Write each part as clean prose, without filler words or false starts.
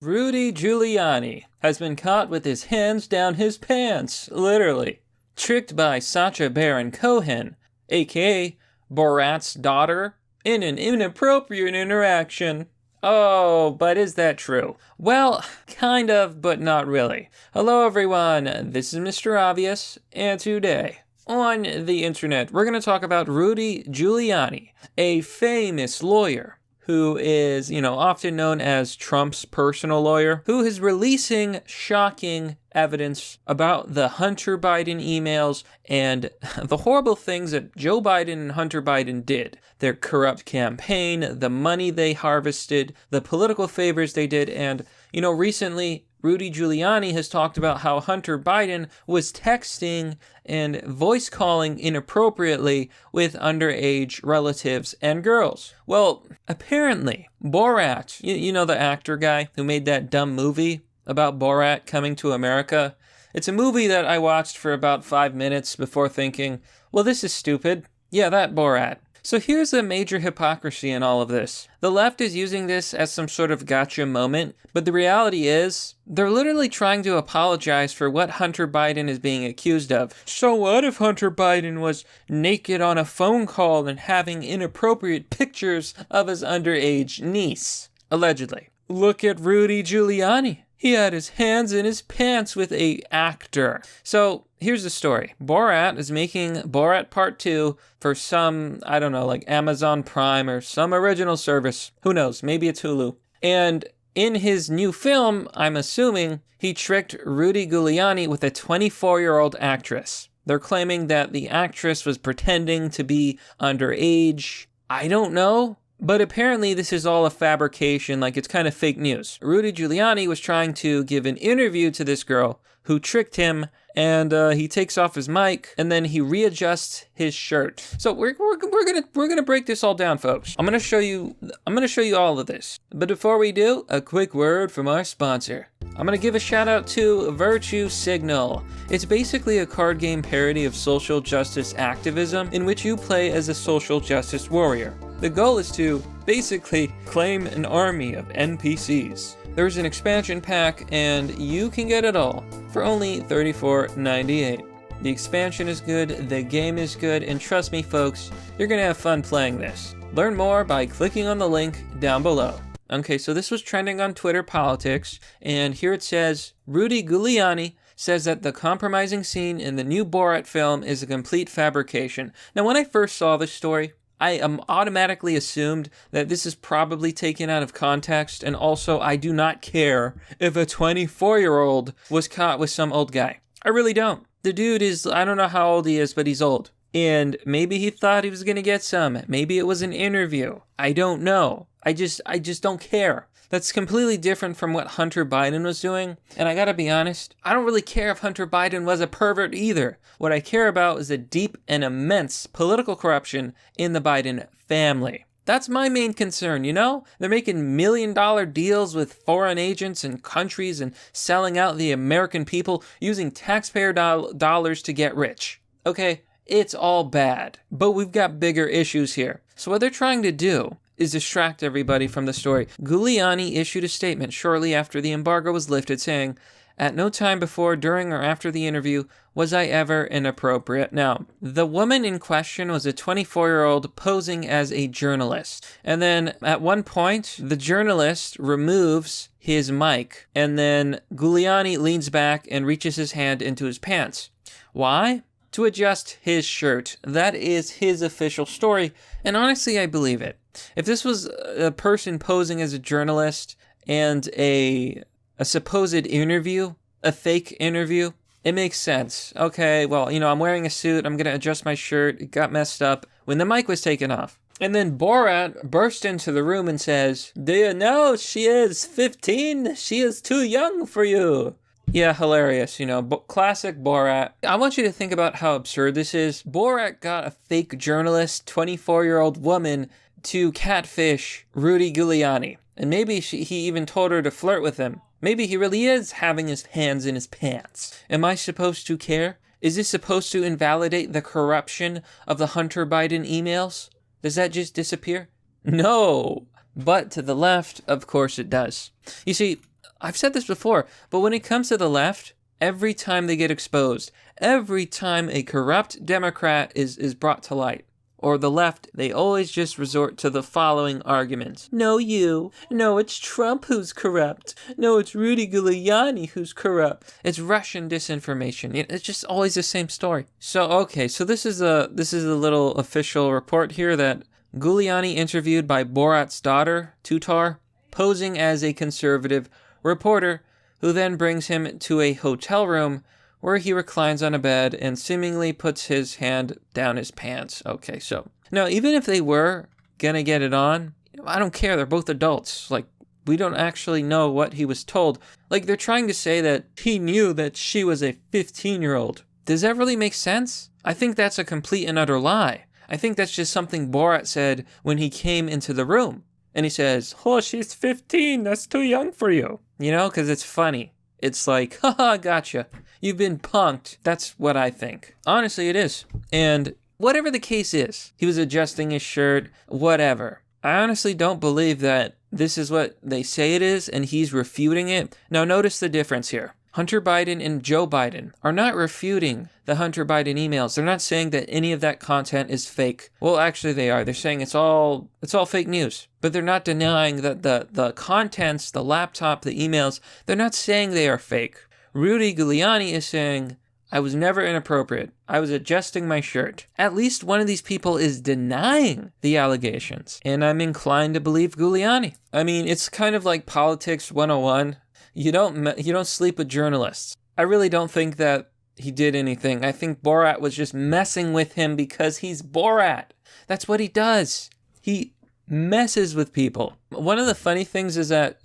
Rudy Giuliani has been caught with his hands down his pants, literally. Tricked by Sacha Baron Cohen, aka Borat's daughter, in an inappropriate interaction. Oh, but is that true? Well, kind of, but not really. Hello everyone, this is Mr. Obvious, and today, on the internet, we're going to talk about Rudy Giuliani, a famous lawyer who is, often known as Trump's personal lawyer, who is releasing shocking evidence about the Hunter Biden emails and the horrible things that Joe Biden and Hunter Biden did. Their corrupt campaign, the money they harvested, the political favors they did, and, recently Rudy Giuliani has talked about how Hunter Biden was texting and voice calling inappropriately with underage relatives and girls. Well, apparently, Borat, the actor guy who made that dumb movie about Borat coming to America, it's a movie that I watched for about 5 minutes before thinking, well, this is stupid. Yeah, that Borat. So here's the major hypocrisy in all of this. The left is using this as some sort of gotcha moment, but the reality is, they're literally trying to apologize for what Hunter Biden is being accused of. So what if Hunter Biden was naked on a phone call and having inappropriate pictures of his underage niece? Allegedly. Look at Rudy Giuliani. He had his hands in his pants with an actor. So here's the story. Borat is making Borat Part 2 for some, like Amazon Prime or some original service. Who knows? Maybe it's Hulu. And in his new film, I'm assuming, he tricked Rudy Giuliani with a 24-year-old actress. They're claiming that the actress was pretending to be underage. I don't know. But apparently this is all a fabrication, like it's kind of fake news. Rudy Giuliani was trying to give an interview to this girl who tricked him, and he takes off his mic and then he readjusts his shirt. So we're gonna break this all down, folks. I'm gonna show you all of this. But before we do, a quick word from our sponsor. I'm gonna give a shout out to Virtue Signal. It's basically a card game parody of social justice activism in which you play as a social justice warrior. The goal is to basically claim an army of NPCs. There's an expansion pack and you can get it all for only $34.98. The expansion is good, the game is good, and trust me folks, you're gonna have fun playing this. Learn more by clicking on the link down below. Okay, so this was trending on Twitter politics, and here it says, Rudy Giuliani says that the compromising scene in the new Borat film is a complete fabrication. Now, when I first saw this story, I automatically assumed that this is probably taken out of context, and also I do not care if a 24-year-old was caught with some old guy. I really don't. The dude is, I don't know how old he is, but he's old. And maybe he thought he was gonna get some. Maybe it was an interview. I don't know. I just don't care. That's completely different from what Hunter Biden was doing. And I gotta be honest, I don't really care if Hunter Biden was a pervert either. What I care about is the deep and immense political corruption in the Biden family. That's my main concern, They're making $1 million deals with foreign agents and countries and selling out the American people using taxpayer dollars to get rich. Okay, it's all bad. But we've got bigger issues here. So what they're trying to do is distract everybody from the story. Giuliani issued a statement shortly after the embargo was lifted saying, "At no time before, during, or after the interview was I ever inappropriate." Now, the woman in question was a 24-year-old posing as a journalist. And then at one point, the journalist removes his mic, and then Giuliani leans back and reaches his hand into his pants. Why? To adjust his shirt. That is his official story, and honestly, I believe it. If this was a person posing as a journalist and a supposed interview, a fake interview, it makes sense. Okay, well, I'm wearing a suit, I'm gonna adjust my shirt, it got messed up when the mic was taken off. And then Borat burst into the room and says, "Do you know she is 15? She is too young for you." Yeah, hilarious, classic Borat. I want you to think about how absurd this is. Borat got a fake journalist, 24-year-old woman, to catfish Rudy Giuliani. And maybe he even told her to flirt with him. Maybe he really is having his hands in his pants. Am I supposed to care? Is this supposed to invalidate the corruption of the Hunter Biden emails? Does that just disappear? No. But to the left, of course it does. You see, I've said this before, but when it comes to the left, every time they get exposed, every time a corrupt Democrat is brought to light, or the left, they always just resort to the following arguments. No, you. No, it's Trump who's corrupt. No, it's Rudy Giuliani who's corrupt. It's Russian disinformation. It's just always the same story. So, okay, so this is a little official report here that Giuliani interviewed by Borat's daughter, Tutar, posing as a conservative reporter, who then brings him to a hotel room where he reclines on a bed and seemingly puts his hand down his pants. Okay, so now even if they were gonna get it on, I don't care. They're both adults. Like, we don't actually know what he was told. Like, they're trying to say that he knew that she was a 15-year-old. Does that really make sense? I think that's a complete and utter lie. I think that's just something Borat said when he came into the room. And he says, oh, she's 15. That's too young for you. You know, because it's funny. It's like, haha, gotcha. You've been punked. That's what I think. Honestly, it is. And whatever the case is, he was adjusting his shirt, whatever. I honestly don't believe that this is what they say it is, and he's refuting it. Now, notice the difference here. Hunter Biden and Joe Biden are not refuting the Hunter Biden emails. They're not saying that any of that content is fake. Well, actually they are. They're saying it's all fake news. But they're not denying that the contents, the laptop, the emails, they're not saying they are fake. Rudy Giuliani is saying, I was never inappropriate. I was adjusting my shirt. At least one of these people is denying the allegations. And I'm inclined to believe Giuliani. I mean, it's kind of like politics 101. You don't sleep with journalists. I really don't think that he did anything. I think Borat was just messing with him because he's Borat. That's what he does. He messes with people. One of the funny things is that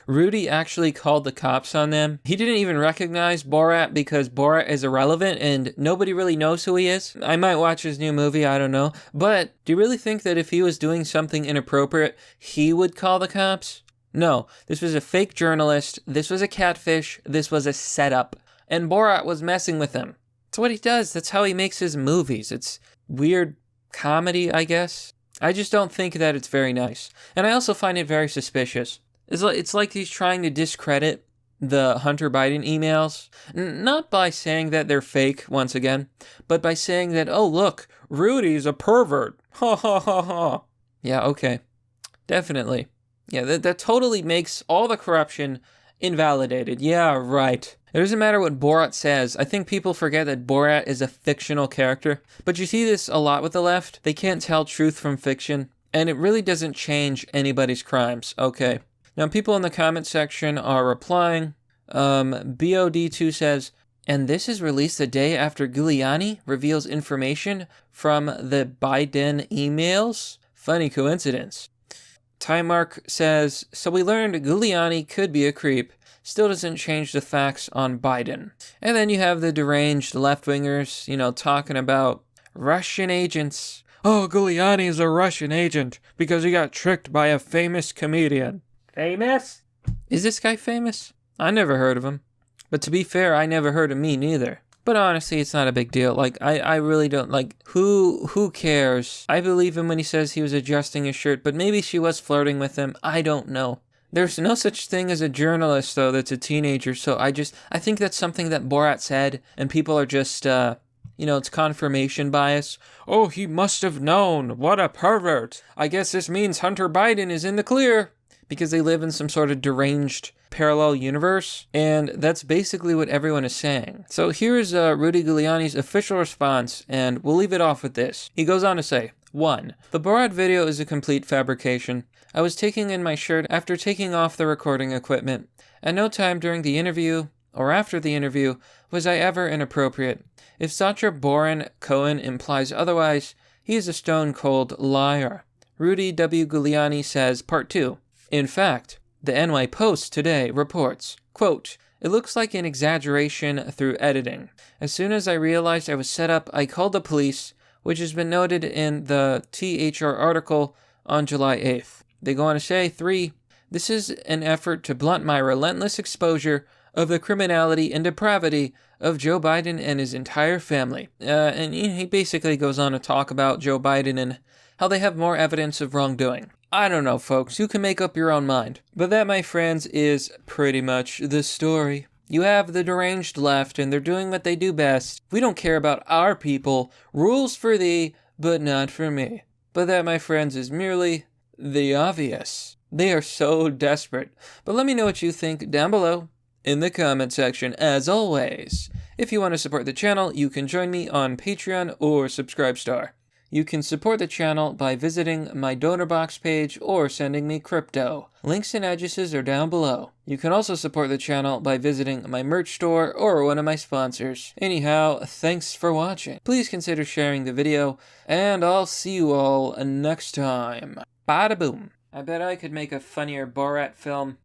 Rudy actually called the cops on them. He didn't even recognize Borat because Borat is irrelevant and nobody really knows who he is. I might watch his new movie, I don't know. But do you really think that if he was doing something inappropriate, he would call the cops? No, this was a fake journalist, this was a catfish, this was a setup, and Borat was messing with him. That's what he does, that's how he makes his movies. It's weird comedy, I guess. I just don't think that it's very nice. And I also find it very suspicious. It's like he's trying to discredit the Hunter Biden emails, not by saying that they're fake, once again, but by saying that, oh look, Rudy's a pervert. Ha ha ha ha. Yeah, okay. Definitely. Yeah, that totally makes all the corruption invalidated. Yeah, right. It doesn't matter what Borat says. I think people forget that Borat is a fictional character. But you see this a lot with the left. They can't tell truth from fiction. And it really doesn't change anybody's crimes. Okay. Now, people in the comment section are replying. BOD2 says, and this is released the day after Giuliani reveals information from the Biden emails? Funny coincidence. Time Mark says, so we learned Giuliani could be a creep. Still doesn't change the facts on Biden. And then you have the deranged left-wingers, talking about Russian agents. Oh, Giuliani is a Russian agent because he got tricked by a famous comedian. Famous? Is this guy famous? I never heard of him. But to be fair, I never heard of me neither. But honestly, it's not a big deal. Like, I really don't, who cares? I believe him when he says he was adjusting his shirt, but maybe she was flirting with him. I don't know. There's no such thing as a journalist, though, that's a teenager, so I think that's something that Borat said, and people are just, it's confirmation bias. Oh, he must have known. What a pervert. I guess this means Hunter Biden is in the clear. Because they live in some sort of deranged parallel universe, and that's basically what everyone is saying. So here's Rudy Giuliani's official response, and we'll leave it off with this. He goes on to say, 1. The Borat video is a complete fabrication. I was taking in my shirt after taking off the recording equipment. At no time during the interview, or after the interview, was I ever inappropriate. If Sacha Baron Cohen implies otherwise, he is a stone-cold liar. Rudy W. Giuliani says, Part 2. In fact, the NY Post today reports, quote, it looks like an exaggeration through editing. As soon as I realized I was set up, I called the police, which has been noted in the THR article on July 8th. They go on to say, 3, this is an effort to blunt my relentless exposure of the criminality and depravity of Joe Biden and his entire family. And he basically goes on to talk about Joe Biden and how they have more evidence of wrongdoing. I don't know, folks. You can make up your own mind. But that, my friends, is pretty much the story. You have the deranged left, and they're doing what they do best. We don't care about our people. Rules for thee, but not for me. But that, my friends, is merely the obvious. They are so desperate. But let me know what you think down below in the comment section, as always. If you want to support the channel, you can join me on Patreon or Subscribestar. You can support the channel by visiting my donor box page or sending me crypto. Links and addresses are down below. You can also support the channel by visiting my merch store or one of my sponsors. Anyhow, thanks for watching. Please consider sharing the video, and I'll see you all next time. Bada boom. I bet I could make a funnier Borat film.